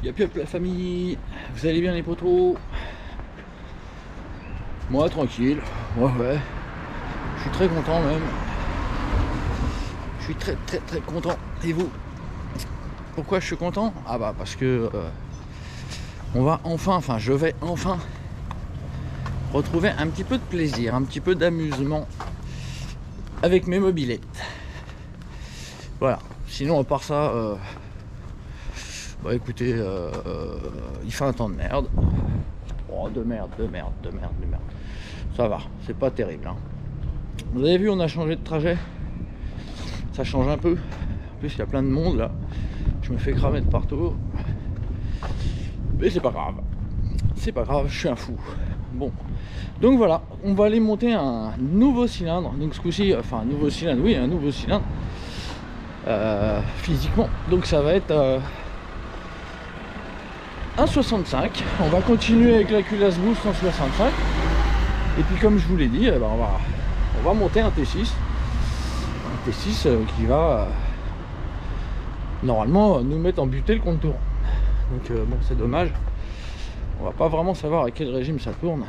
Yep yep la famille, vous allez bien les potos? Moi tranquille, ouais, je suis très content même. Je suis très content. Et vous? Pourquoi je suis content? Ah bah parce que on va enfin, je vais enfin retrouver un petit peu de plaisir, un petit peu d'amusement avec mes mobylettes. Voilà, sinon à part ça, bah écoutez, il fait un temps de merde. Oh, de merde. Ça va, c'est pas terrible. Hein. Vous avez vu, on a changé de trajet. Ça change un peu. En plus, il y a plein de monde là. Je me fais cramer de partout. Mais c'est pas grave. C'est pas grave, je suis un fou. Bon. Donc voilà, on va aller monter un nouveau cylindre. Donc ce coup-ci, enfin un nouveau cylindre, oui, un nouveau cylindre. Physiquement. Donc ça va être 1,65. On va continuer avec la culasse boost en 65. Et puis comme je vous l'ai dit, on va monter un T6. Un T6 qui va normalement nous mettre en butée le compte tourne. Donc bon, c'est dommage. On va pas vraiment savoir à quel régime ça tourne.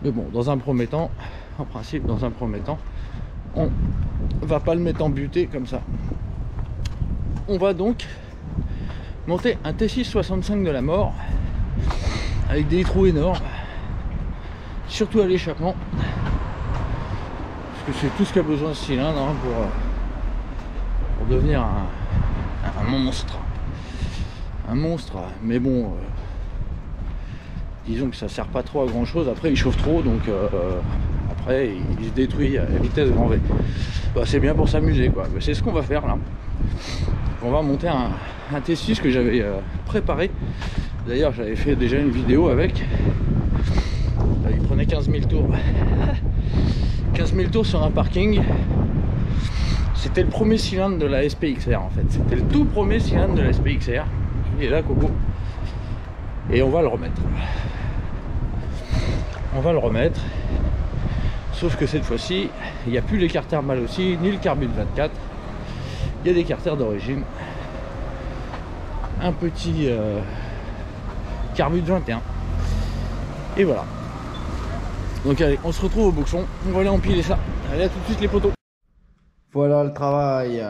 Mais bon, dans un premier temps, en principe, dans un premier temps, on va pas le mettre en butée comme ça. On va donc monter un T6 65 de la mort avec des trous énormes, surtout à l'échappement, parce que c'est tout ce qu'a besoin ce cylindre hein, pour devenir un monstre. Un monstre, mais bon, disons que ça sert pas trop à grand chose. Après il chauffe trop, donc après il se détruit à vitesse grand V. Bah, c'est bien pour s'amuser quoi. C'est ce qu'on va faire là. On va monter un T6 que j'avais préparé. D'ailleurs j'avais fait déjà une vidéo avec. Là, il prenait 15 000 tours. 15 000 tours sur un parking. C'était le premier cylindre de la SPXR en fait. C'était le tout premier cylindre de la SPXR. Il est là Coco. Et on va le remettre. On va le remettre. Sauf que cette fois-ci, il n'y a plus les carters mal aussi, ni le carbut 24. Il y a des carters d'origine. Un petit carbut 21. Et voilà. Donc allez, on se retrouve au boxon. On va aller empiler ça. Allez, à tout de suite les potos. Voilà le travail.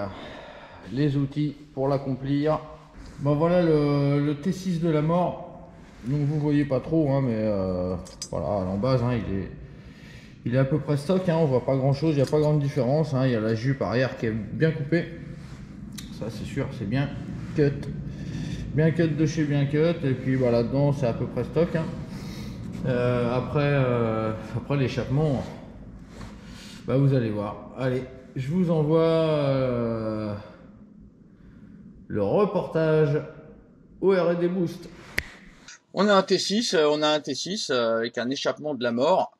Les outils pour l'accomplir. Bon voilà le T6 de la mort. Donc vous voyez pas trop, hein, mais voilà, en base, hein, il est à peu près stock. Hein, on voit pas grand chose, il n'y a pas grande différence. Hein, il y a la jupe arrière qui est bien coupée. Ça c'est sûr, c'est bien cut. Bien cut de chez bien cut. Et puis voilà, dedans c'est à peu près stock. Hein. Après l'échappement, bah, vous allez voir. Allez, je vous envoie le reportage au R&D Boost. On a un T6, avec un échappement de la mort,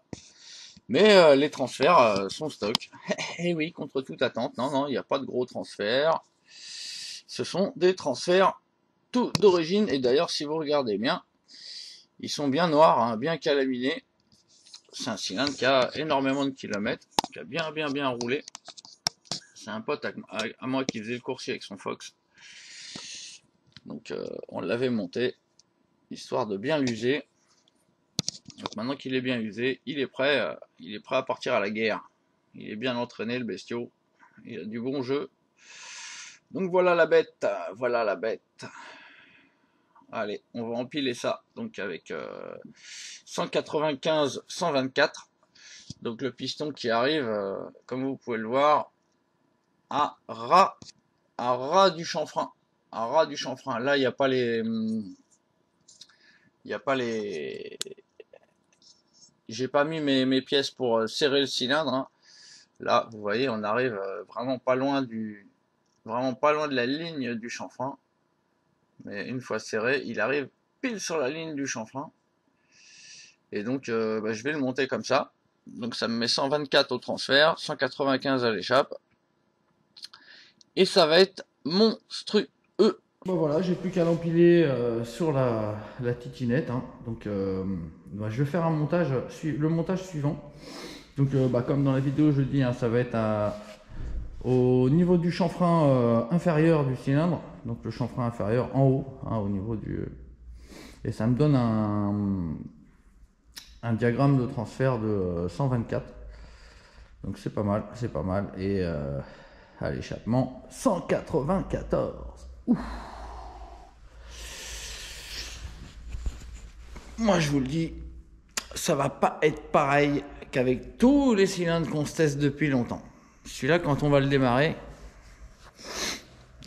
mais les transferts sont stock. Et oui, contre toute attente, non, il n'y a pas de gros transferts. Ce sont des transferts tout d'origine, et d'ailleurs, si vous regardez bien, ils sont bien noirs, hein, bien calaminés. C'est un cylindre qui a énormément de kilomètres, qui a bien roulé. C'est un pote à moi qui faisait le coursier avec son Fox. Donc on l'avait monté, histoire de bien l'user. Donc maintenant qu'il est bien usé, il est prêt à partir à la guerre. Il est bien entraîné le bestiau, il a du bon jeu. Donc voilà la bête, Allez, on va empiler ça, donc avec 195-124. Donc le piston qui arrive, comme vous pouvez le voir, à ras du chanfrein. À ras du chanfrein. Là, il n'y a pas les... J'ai pas mis mes pièces pour serrer le cylindre. Hein. Là, vous voyez, on arrive vraiment pas loin de la ligne du chanfrein. Mais une fois serré, il arrive pile sur la ligne du chanfrein. Et donc, je vais le monter comme ça. Donc, ça me met 124 au transfert, 195 à l'échappe. Et ça va être monstrueux. Bon voilà, j'ai plus qu'à l'empiler sur la titinette. Hein. Donc, je vais faire le montage suivant. Donc, comme dans la vidéo, je le dis, hein, ça va être au niveau du chanfrein inférieur du cylindre, donc le chanfrein inférieur en haut, hein, au niveau du... Et ça me donne un diagramme de transfert de 124. Donc c'est pas mal, c'est pas mal. Et à l'échappement, 194. Ouf. Moi je vous le dis, ça va pas être pareil qu'avec tous les cylindres qu'on se teste depuis longtemps. Celui-là, quand on va le démarrer,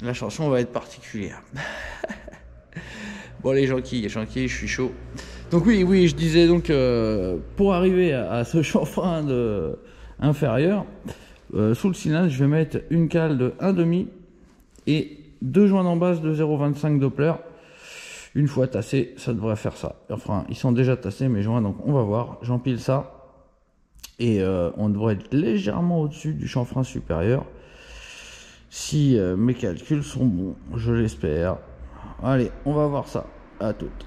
la chanson va être particulière. Bon, les gentils, je suis chaud. Donc oui, je disais donc pour arriver à ce chanfrein inférieur, sous le cylindre, je vais mettre une cale de 1,5 et 2 joints d'embase de 0,25 Doppler. Une fois tassé, ça devrait faire ça. Enfin, ils sont déjà tassés mes joints, donc on va voir. J'empile ça. Et on devrait être légèrement au-dessus du chanfrein supérieur. Si mes calculs sont bons, je l'espère. Allez, on va voir ça. À toutes.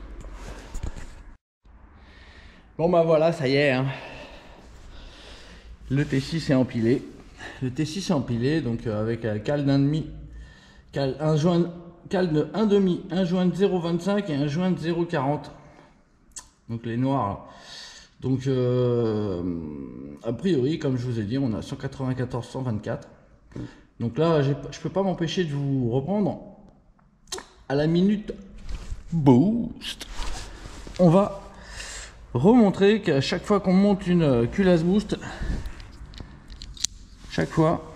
Bon bah voilà, ça y est. Hein. Le T6 est empilé. Le T6 est empilé, donc avec la cale d'1,5, un joint, cale de 1,5, un joint de 0,25 et un joint de 0,40. Donc les noirs là. Donc a priori, comme je vous ai dit, on a 194, 124. Donc là, je peux pas m'empêcher de vous reprendre à la minute boost. On va remontrer qu'à chaque fois qu'on monte une culasse boost, chaque fois,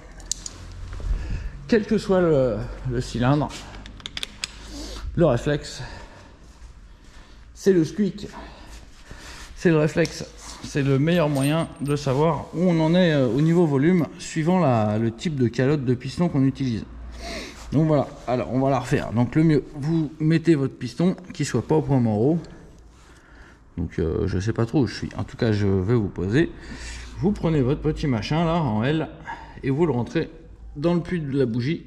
quel que soit le cylindre, le réflexe, c'est le squeak. C'est le réflexe, c'est le meilleur moyen de savoir où on en est au niveau volume, suivant le type de calotte de piston qu'on utilise. Donc voilà, alors on va la refaire. Donc le mieux, vous mettez votre piston qui soit pas au point mort. Donc je sais pas trop où je suis, en tout cas je vais vous poser. Vous prenez votre petit machin là en L et vous le rentrez dans le puits de la bougie.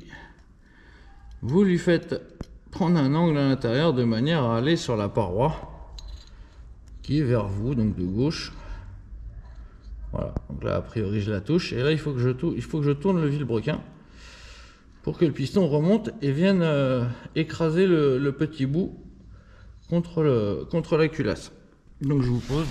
Vous lui faites prendre un angle à l'intérieur de manière à aller sur la paroi qui est vers vous, donc de gauche. Voilà, donc là a priori je la touche et là il faut que je tourne le vilebrequin pour que le piston remonte et vienne écraser le petit bout contre la culasse. Donc je vous pose.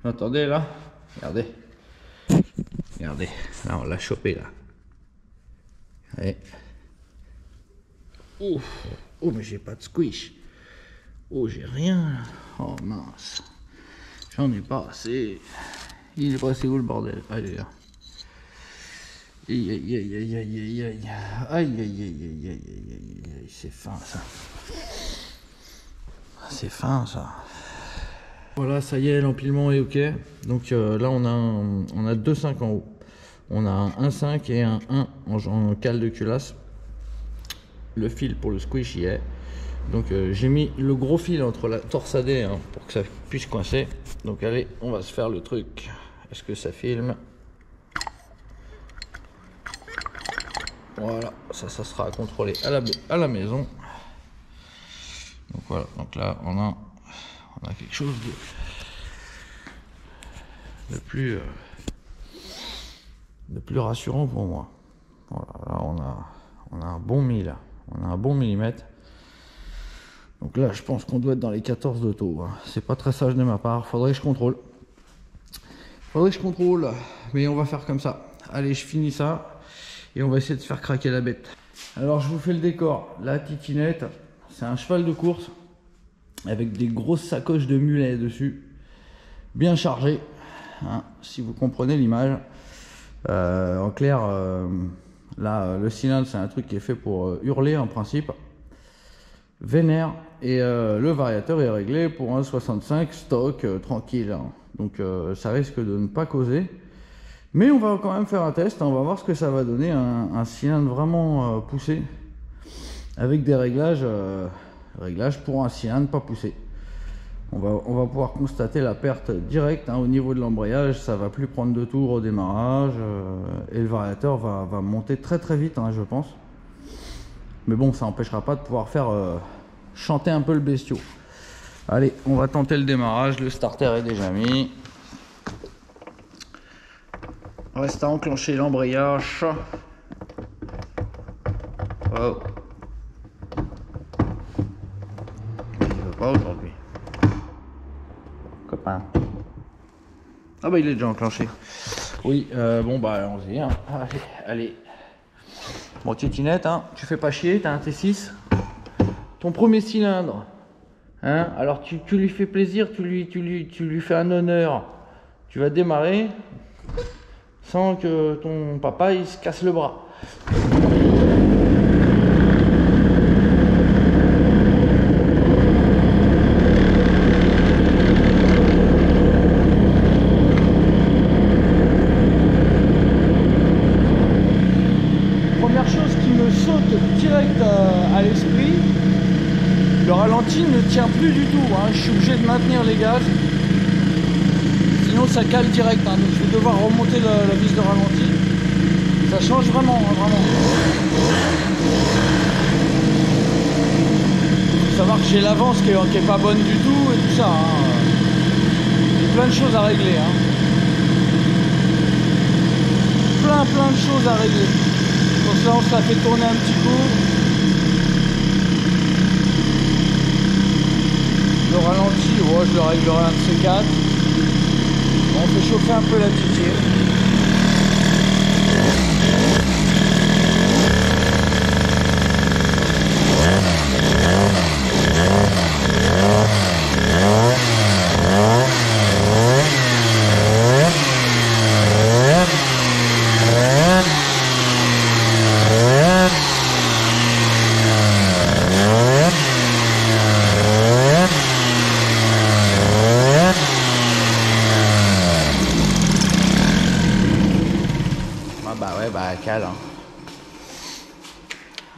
Attendez là, regardez. Regardez, là on l'a chopé là. Allez. Ouf. Oh mais j'ai pas de squish. Oh j'ai rien. Oh mince. J'en ai pas assez. Il est passé où le bordel? Allez là. Aïe aïe aïe aïe aïe aïe aïe. Aïe aïe aïe aïe aïe aïe aïe. C'est fin ça. C'est fin ça. Voilà, ça y est, l'empilement est ok. Donc là on a deux 5 en haut. On a un 1,5 et un 1 en cale de culasse. Le fil pour le squish y est. Donc j'ai mis le gros fil entre la torsadée hein, pour que ça puisse coincer. Donc allez, on va se faire le truc. Est-ce que ça filme? Voilà, ça sera à contrôler à la maison. Donc voilà, donc là on a quelque chose de plus rassurant pour moi. Voilà, là on a un bon mille, on a un bon millimètre. Donc là je pense qu'on doit être dans les 14 de taux. C'est pas très sage de ma part, faudrait que je contrôle. Mais on va faire comme ça. Allez, je finis ça et on va essayer de faire craquer la bête. Alors je vous fais le décor. La titinette, c'est un cheval de course avec des grosses sacoches de mulets dessus, bien chargées, hein, si vous comprenez l'image. En clair, là le cylindre c'est un truc qui est fait pour hurler en principe, vénère, et le variateur est réglé pour un 65 stock tranquille, hein. Donc ça risque de ne pas causer, mais on va quand même faire un test, hein. On va voir ce que ça va donner, un cylindre vraiment poussé avec des réglages pour un cylindre pas poussé. On va pouvoir constater la perte directe, hein, au niveau de l'embrayage. Ça va plus prendre de tours au démarrage et le variateur va monter très très vite, hein, je pense. Mais bon, ça n'empêchera pas de pouvoir faire chanter un peu le bestiau. Allez, on va tenter le démarrage. Le starter est déjà mis. Reste à enclencher l'embrayage. Oh. Il veut pas aujourd'hui. Copain. Ah bah il est déjà enclenché. Oui, bon bah allons-y. Hein. Allez. Bon, titinette, hein, tu fais pas chier, t'as un T6. Ton premier cylindre. Hein, alors tu lui fais plaisir, tu lui fais un honneur. Tu vas démarrer sans que ton papa il se casse le bras. Première chose qui me saute direct à l'esprit, le ralenti ne tient plus du tout, hein. Je suis obligé de maintenir les gaz, sinon ça cale direct, hein. Donc je vais devoir remonter la vis de ralenti. Ça change vraiment, hein, vraiment. Faut savoir que j'ai l'avance qui est pas bonne du tout et tout ça, hein. Il y a plein de choses à régler, hein. Plein de choses à régler. Donc là on se la fait tourner un petit coup. Le ralenti, ouais, je le réglerai un de ces quatre. On fait chauffer un peu la titier. Cale, hein.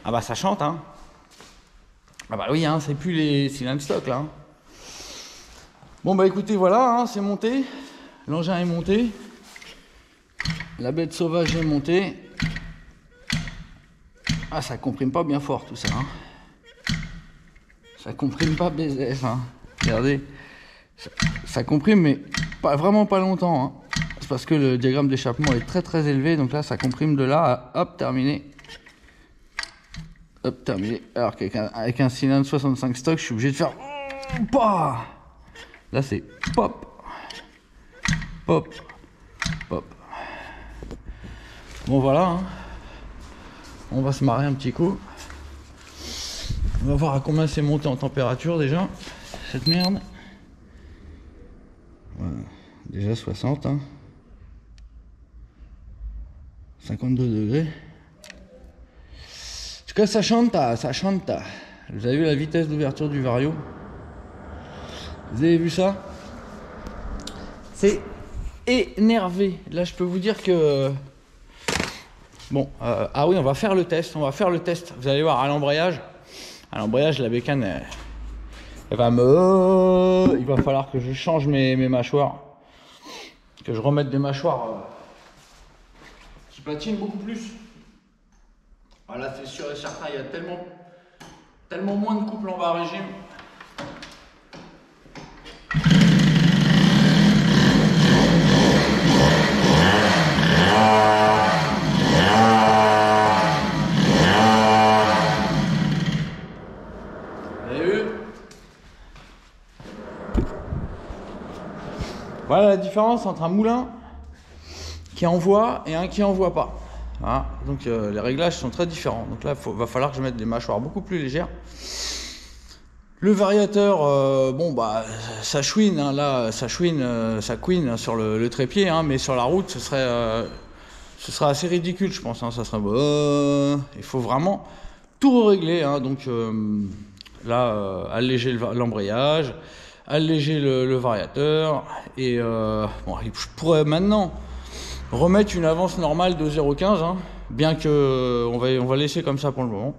Ah bah ça chante, hein. Ah bah oui, hein, c'est plus les cylindres stock là, hein. Bon bah écoutez, voilà, hein, c'est monté. L'engin est monté. La bête sauvage est montée. Ah, ça comprime pas bien fort tout ça, hein. Ça comprime pas BZF, hein. Regardez. Ça comprime mais pas, vraiment pas longtemps, hein. C'est parce que le diagramme d'échappement est très élevé, donc là ça comprime de là à hop, terminé. Hop, terminé. Alors qu'avec un cylindre 65 stock, je suis obligé de faire bah. Là c'est pop, pop, pop. Bon voilà, hein. On va se marrer un petit coup. On va voir à combien c'est monté en température déjà, cette merde. Voilà. Déjà 60, hein. 52 degrés. En tout cas, ça chante, ça chante. Vous avez vu la vitesse d'ouverture du vario? Vous avez vu ça? C'est énervé. Là, je peux vous dire que... Bon, ah oui, on va faire le test. On va faire le test. Vous allez voir, à l'embrayage, la bécane, elle va me... Il va falloir que je change mes mâchoires. Que je remette des mâchoires... qui patinent beaucoup plus. Ah là c'est sûr et certain, il y a tellement moins de couple en bas régime. Vous avez vu? Voilà la différence entre un moulin qui envoie et un qui envoie pas. Voilà. Donc les réglages sont très différents. Donc là, va falloir que je mette des mâchoires beaucoup plus légères. Le variateur, bon bah ça chouine, hein, là, ça chouine, ça couine sur le trépied, hein, mais sur la route, ce serait assez ridicule, je pense. Hein, ça serait, il faut vraiment tout régler. Hein, donc là, alléger l'embrayage, alléger le variateur, et bon, je pourrais maintenant remettre une avance normale de 0,15, hein, bien que on va laisser comme ça pour le moment.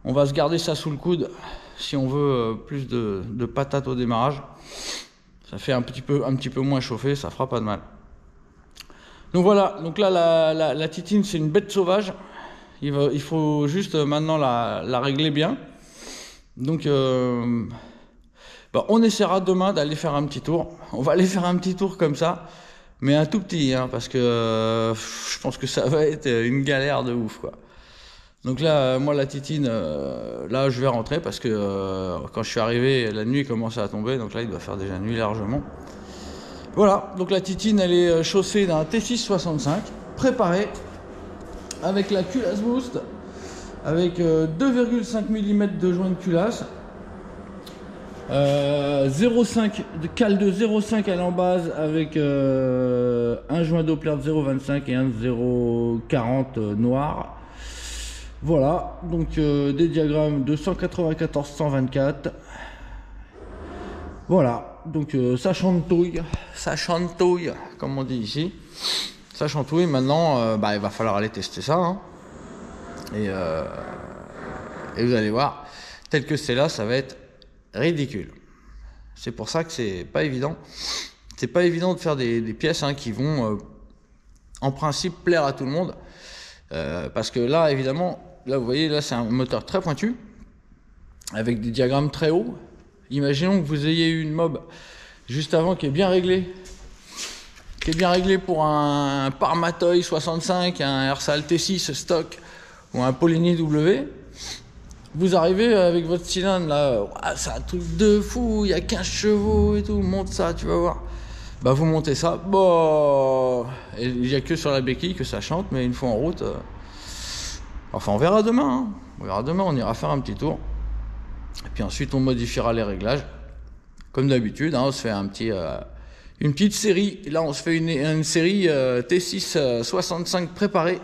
On va se garder ça sous le coude si on veut plus de patates au démarrage. Ça fait un petit peu moins chauffé, ça fera pas de mal. Donc voilà, donc là la titine c'est une bête sauvage. Il faut juste maintenant la régler bien. Donc, bah, on essaiera demain d'aller faire un petit tour. On va aller faire un petit tour comme ça, mais un tout petit, hein, parce que je pense que ça va être une galère de ouf, quoi. Donc là, moi, la titine, là, je vais rentrer parce que quand je suis arrivé, la nuit commençait à tomber. Donc là, il doit faire déjà nuit largement. Voilà, donc la titine, elle est chaussée d'un T665, préparée, avec la culasse boost, avec 2,5 mm de joint de culasse, 0,5 de cale de 0,5 à l'embase avec un joint Doppler de 0,25 et un de 0,40 noir. Voilà, donc des diagrammes de 194-124. Voilà, donc ça chantouille, comme on dit ici. Ça chantouille, maintenant bah, il va falloir aller tester ça. Hein. Et vous allez voir, tel que c'est là, ça va être ridicule. C'est pour ça que c'est pas évident. C'est pas évident de faire des pièces hein, qui vont en principe plaire à tout le monde. Parce que là, évidemment, là vous voyez, là c'est un moteur très pointu, avec des diagrammes très hauts. Imaginons que vous ayez eu une mob juste avant qui est bien réglée. Pour un Parmatoy 65, un Ersal T6 stock ou un Polini W. Vous arrivez avec votre cylindre là, c'est un truc de fou, il y a 15 chevaux et tout, monte ça, tu vas voir. Bah vous montez ça, bon, et il n'y a que sur la béquille que ça chante, mais une fois en route, enfin on verra demain, hein. On verra demain, on ira faire un petit tour. Et puis ensuite on modifiera les réglages. Comme d'habitude, hein, on se fait une petite série. Là on se fait une série T6 65 préparée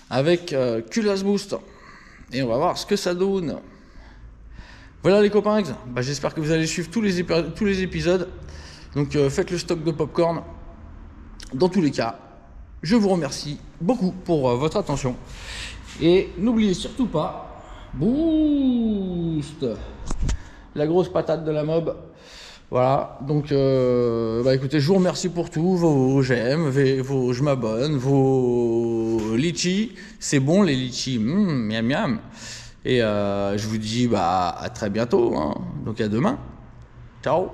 avec culasse boost. Et on va voir ce que ça donne. Voilà les copains, bah, j'espère que vous allez suivre tous les épisodes. Donc faites le stock de popcorn. Dans tous les cas, je vous remercie beaucoup pour votre attention. Et n'oubliez surtout pas, boost, la grosse patate de la mob. Voilà, donc bah écoutez, je vous remercie pour tout, vos j'aime, vos je m'abonne, vos litchis, c'est bon les litchis, miam miam. Et je vous dis bah à très bientôt, hein. Donc à demain, ciao.